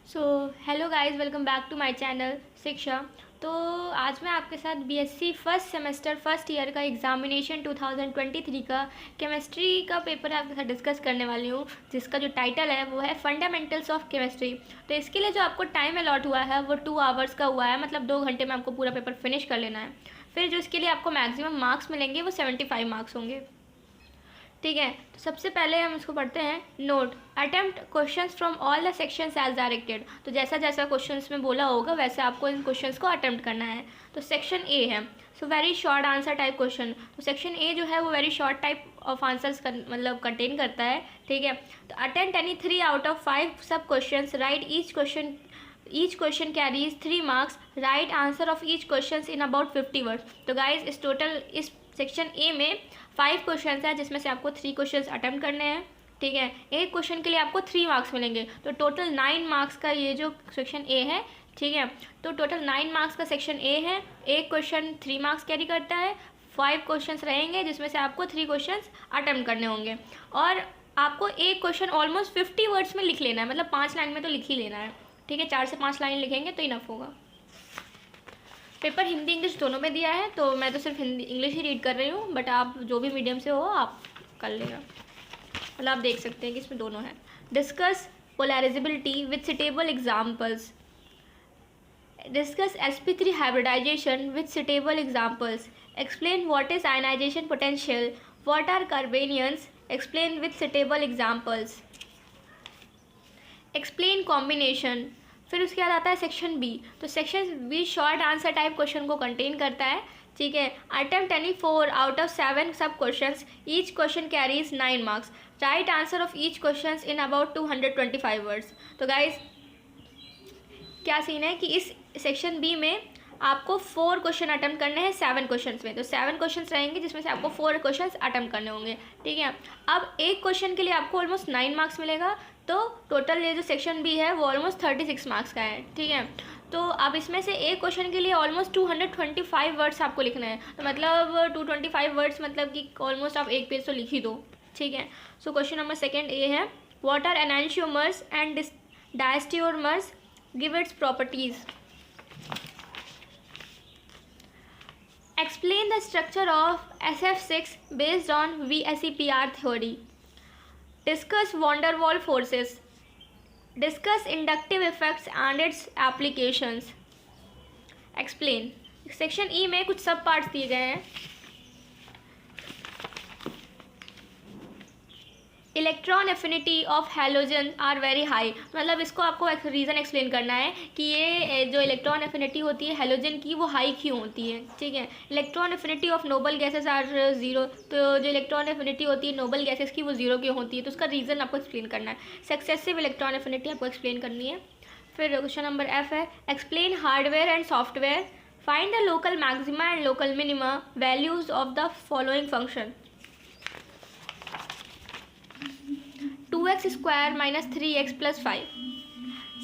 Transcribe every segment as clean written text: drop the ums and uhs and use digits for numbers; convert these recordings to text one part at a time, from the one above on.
So hello guys, welcome back to my channel Shiksha. तो आज मैं आपके साथ BSc first semester first year का एग्जामिनेशन 2023 का केमिस्ट्री का पेपर आपके साथ डिस्कस करने वाली हूँ, जिसका जो टाइटल है वो है फंडामेंटल्स ऑफ केमिस्ट्री। तो इसके लिए जो आपको टाइम अलॉट हुआ है वो 2 आवर्स का हुआ है, मतलब 2 घंटे में आपको पूरा पेपर फिनिश कर लेना है। फिर जो इसके लिए आपको मैक्सिमम मार्क्स मिलेंगे वो 75 मार्क्स होंगे। ठीक है, तो सबसे पहले हम इसको पढ़ते हैं। Note, attempt questions from all the sections as directed. तो जैसा जैसा क्वेश्चंस में बोला होगा वैसे आपको इन क्वेश्चंस को अटेम्प्ट करना है। तो सेक्शन ए है, so very short answer type question. तो सेक्शन ए जो है वो very short type of answers मतलब कंटेन करता है। ठीक है, तो अटेम्प्ट एनी 3 आउट ऑफ 5 सब questions, right each question carries 3 marks, right answer of each question in about 50 words. तो गाइज इस टोटल इस सेक्शन ए में 5 क्वेश्चन है, जिसमें से आपको 3 क्वेश्चन अटेम्प्ट करने हैं। ठीक है, एक क्वेश्चन के लिए आपको 3 मार्क्स मिलेंगे, तो टोटल 9 मार्क्स का ये जो सेक्शन ए है। ठीक है, तो टोटल 9 मार्क्स का सेक्शन ए है। एक क्वेश्चन 3 मार्क्स कैरी करता है, 5 क्वेश्चन रहेंगे जिसमें से आपको 3 क्वेश्चन अटेम्प्ट करने होंगे। और आपको एक क्वेश्चन ऑलमोस्ट 50 वर्ड्स में लिख लेना है, मतलब 5 लाइन में तो लिख ही लेना है। ठीक है, 4 से 5 लाइन लिखेंगे तो इनफ होगा। पेपर हिंदी इंग्लिश दोनों में दिया है, तो मैं तो सिर्फ हिंदी इंग्लिश ही रीड कर रही हूँ, बट आप जो भी मीडियम से हो आप कर लेगा, मतलब आप देख सकते हैं कि इसमें दोनों हैं। Discuss polarizability with suitable examples. Discuss sp3 hybridization with suitable examples. Explain what is ionization potential, what are carbanions, explain with suitable examples. Explain combination. फिर उसके बाद आता है सेक्शन बी। तो section B short answer type question को contain करता है। ठीक है, अटेम्प्ट एनी 4 आउट ऑफ 7 सब questions, each question carries 9 marks, right answer of each question in about 225 words. तो गाइज क्या सीन है कि इस सेक्शन बी में आपको 4 क्वेश्चन अटेम्प्ट करने हैं 7 क्वेश्चंस में, तो 7 क्वेश्चंस रहेंगे जिसमें से आपको 4 क्वेश्चंस अटेम्प्ट करने होंगे। ठीक है, अब एक क्वेश्चन के लिए आपको ऑलमोस्ट 9 मार्क्स मिलेगा, तो टोटल ये जो सेक्शन बी है वो ऑलमोस्ट 36 मार्क्स का है। ठीक है, तो अब इसमें से एक क्वेश्चन के लिए ऑलमोस्ट 225 वर्ड्स आपको लिखना है, तो मतलब 225 वर्ड्स मतलब कि ऑलमोस्ट आप एक पेज तो लिख ही दो। ठीक है, so question number second A है, what are enantiomers and diastereomers, give its properties. Explain the structure of SF6 based on VSEPR theory. Discuss van der Waals forces. Discuss inductive effects and its applications. Explain. Section E में कुछ sub parts दिए गए हैं। Electron affinity of halogen are very high, मतलब इसको आपको एक reason explain करना है कि ये जो इलेक्ट्रॉन एफिनिटी होती है हैलोजन की वो हाई क्यों होती है। ठीक है, electron affinity of noble gases are 0, तो जो इलेक्ट्रॉन एफिनिटी होती है नोबल गैसेस की वो 0 क्यों होती है, तो उसका रीज़न आपको एक्सप्लेन करना है। सक्सेसिव इलेक्ट्रॉन एफिनिटी आपको एक्सप्लेन करनी है। फिर क्वेश्चन नंबर एफ है, explain hardware and software, find the local maxima and local minima values of the following function. 2x square minus 3x plus 5।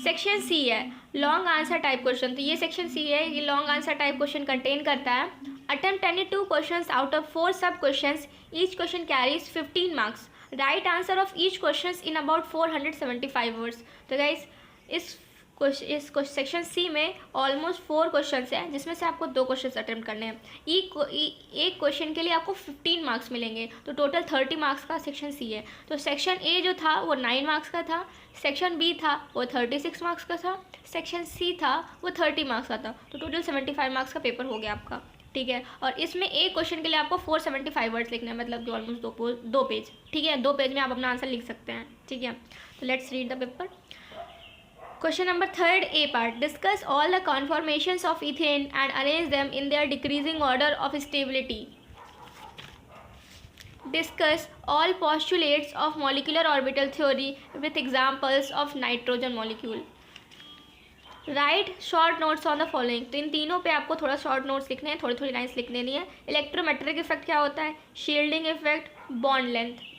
Section C है, long answer type question. तो ये section C है, ये long answer type question contain करता है। Attempt any 2 questions out of 4 सब questions, each question carries 15 marks, right answer of each questions in about 475 words. तो guys इस सेक्शन सी में ऑलमोस्ट 4 क्वेश्चन हैं, जिसमें से आपको 2 क्वेश्चन अटेम्प्ट करने हैं। एक क्वेश्चन के लिए आपको 15 मार्क्स मिलेंगे, तो टोटल 30 मार्क्स का सेक्शन सी है। तो सेक्शन ए जो था वो 9 मार्क्स का था, सेक्शन बी था वो 36 मार्क्स का था, सेक्शन सी था वो 30 मार्क्स का था, तो टोटल 75 मार्क्स का पेपर हो गया आपका। ठीक है, और इसमें एक क्वेश्चन के लिए आपको 475 वर्ड्स लिखना है, मतलब कि ऑलमोस्ट 2 पेज। ठीक है, 2 पेज में आप अपना आंसर लिख सकते हैं। ठीक है, तो let's read the paper. Question number 3rd A part. Discuss all the conformations of ethane and arrange them in their decreasing order of stability. Discuss all postulates of molecular orbital theory with examples of nitrogen molecule. Write short notes on the following. तो इन तीनों पे आपको थोड़ा short notes लिखने हैं, थोड़ी थोड़ी lines लिख देनी है। इलेक्ट्रोमेट्रिक इफेक्ट क्या होता है, shielding effect, bond length.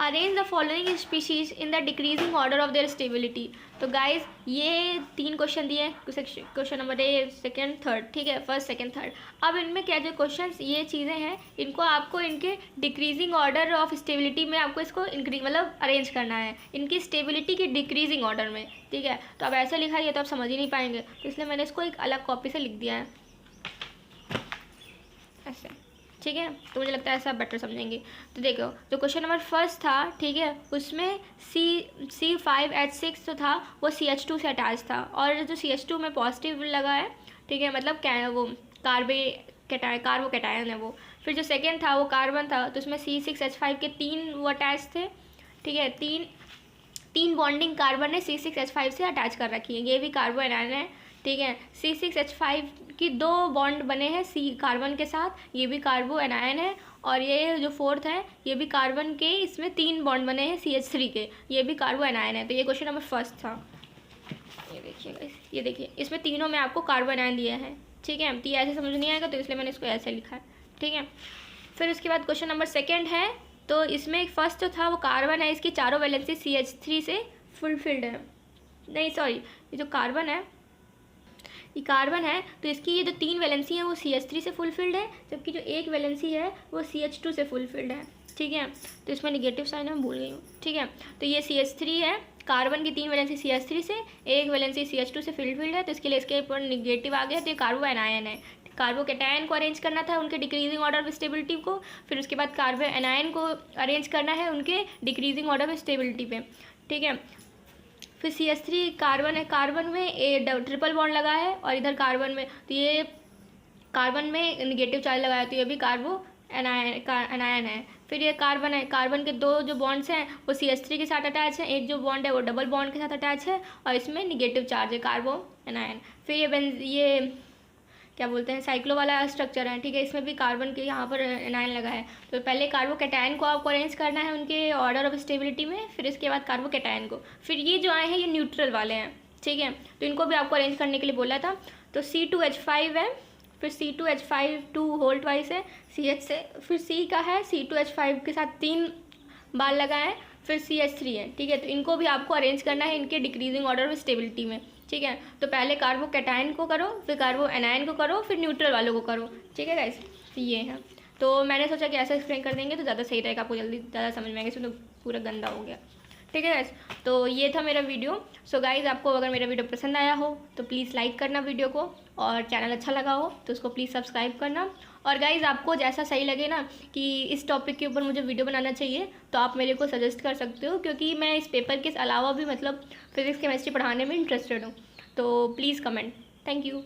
Arrange the following species in the decreasing order of their stability. तो गाइज ये 3 क्वेश्चन दिए हैं, question number A, second, third, ठीक है, फर्स्ट, सेकेंड, थर्ड। अब इनमें क्या जो क्वेश्चन ये चीज़ें हैं, इनको आपको इनके डिक्रीजिंग ऑर्डर ऑफ स्टेबिलिटी में आपको इसको मतलब अरेंज करना है, इनकी स्टेबिलिटी की डिक्रीजिंग ऑर्डर में, ठीक है। तो अब ऐसा लिखा है तो आप समझ ही नहीं पाएंगे, तो इसलिए मैंने इसको एक अलग कॉपी से लिख दिया है ऐसे, ठीक है। तो मुझे लगता है ऐसा बेटर समझेंगे। तो देखो जो क्वेश्चन नंबर फर्स्ट था, ठीक है, उसमें C5H6 जो था वो CH2 से अटैच था, और जो CH2 में पॉजिटिव लगा है, ठीक है, मतलब क्या है वो कार्बोकैटायन है वो। फिर जो सेकेंड था वो कार्बन था, तो उसमें C6H5 के 3 वो अटैच थे, ठीक है, तीन बॉन्डिंग कार्बन ने C6H5 से अटैच कर रखी है, ये भी कार्बो एनायन है, ठीक है। C6H5 की 2 बॉन्ड बने हैं C कार्बन के साथ, ये भी कार्बो एनायन है। और ये जो फोर्थ है ये भी कार्बन के, इसमें 3 बॉन्ड बने हैं CH3 के, ये भी कार्बो एनायन है। तो ये क्वेश्चन नंबर फर्स्ट था, ये देखिएगा, ये देखिए इसमें तीनों में आपको कार्बो एनायन दिया है, ठीक है। तो ये ऐसे समझ नहीं आएगा, तो इसलिए मैंने इसको ऐसे लिखा है, ठीक है। फिर उसके बाद क्वेश्चन नंबर सेकेंड है, तो इसमें फर्स्ट जो था वो कार्बन है, इसकी चारों वैलेंसी CH3 से फुलफिल्ड है, नहीं सॉरी, ये जो कार्बन है, ये कार्बन है, तो इसकी ये जो 3 वैलेंसी है वो CH3 से फुलफिल्ड है, जबकि जो 1 वैलेंसी है वो CH2 से फुलफिल्ड है, ठीक है। तो इसमें निगेटिव साइन है, मैं भूल गई हूँ, ठीक है। तो ये CH3 है, कार्बन की 3 वैलेंसी CH3 से, 1 वैलेंसी CH2 से फुलफिल्ड है, तो इसके लिए इसके ऊपर निगेटिव आ गया, तो ये कार्बो एनायन है। कार्बोकैटायन को अरेंज करना था उनके डिक्रीजिंग ऑर्डर ऑफ स्टेबिलिटी को, फिर उसके बाद कार्बो एनायन को अरेंज करना है उनके डिक्रीजिंग ऑर्डर ऑफ स्टेबिलिटी पे, ठीक है। फिर CH3 कार्बन है, कार्बन में ट्रिपल बॉन्ड लगा है, और इधर कार्बन में, तो ये कार्बन में निगेटिव चार्ज लगा है, तो ये भी कार्बो एनायन है। फिर ये कार्बन है, कार्बन के 2 जो बॉन्ड्स हैं वो CH3 के साथ अटैच है, एक जो बॉन्ड है वो डबल बॉन्ड के साथ अटैच है, और इसमें निगेटिव चार्ज है, कार्बो एनायन। फिर ये क्या बोलते हैं, साइक्लो वाला स्ट्रक्चर है, ठीक है, इसमें भी कार्बन के यहाँ पर एनायन लगा है। तो पहले कार्बोकैटायन को आपको अरेंज करना है उनके ऑर्डर ऑफ स्टेबिलिटी में, फिर इसके बाद कार्बोकैटायन को। फिर ये जो आए हैं ये न्यूट्रल वाले हैं, ठीक है, तो इनको भी आपको अरेंज करने के लिए बोला था। तो C2H5 है, फिर C2H5 2 होल ट्वाइस है CH से, फिर C का है C2H5 के साथ 3 बार लगा है, फिर CH3 है, ठीक है। तो इनको भी आपको अरेंज करना है इनके डिक्रीजिंग ऑर्डर ऑफ स्टेबिलिटी में, ठीक है। तो पहले कार्बोकैटायन को करो, फिर कार्बो एनायन को करो, फिर न्यूट्रल वालों को करो, ठीक है गाइस। तो ये है, तो मैंने सोचा कि ऐसा एक्सप्लेन कर देंगे तो ज़्यादा सही रहेगा, आपको जल्दी ज़्यादा समझ में आएगा, इसमें तो पूरा गंदा हो गया, ठीक है गाइस। तो ये था मेरा वीडियो। सो गाइस आपको अगर मेरा वीडियो पसंद आया हो तो प्लीज़ लाइक करना वीडियो को, और चैनल अच्छा लगा हो तो उसको प्लीज़ सब्सक्राइब करना। और गाइस आपको जैसा सही लगे ना कि इस टॉपिक के ऊपर मुझे वीडियो बनाना चाहिए, तो आप मेरे को सजेस्ट कर सकते हो, क्योंकि मैं इस पेपर के अलावा भी मतलब फिजिक्स केमिस्ट्री पढ़ाने में इंटरेस्टेड हूँ। तो प्लीज़ कमेंट। Thank you.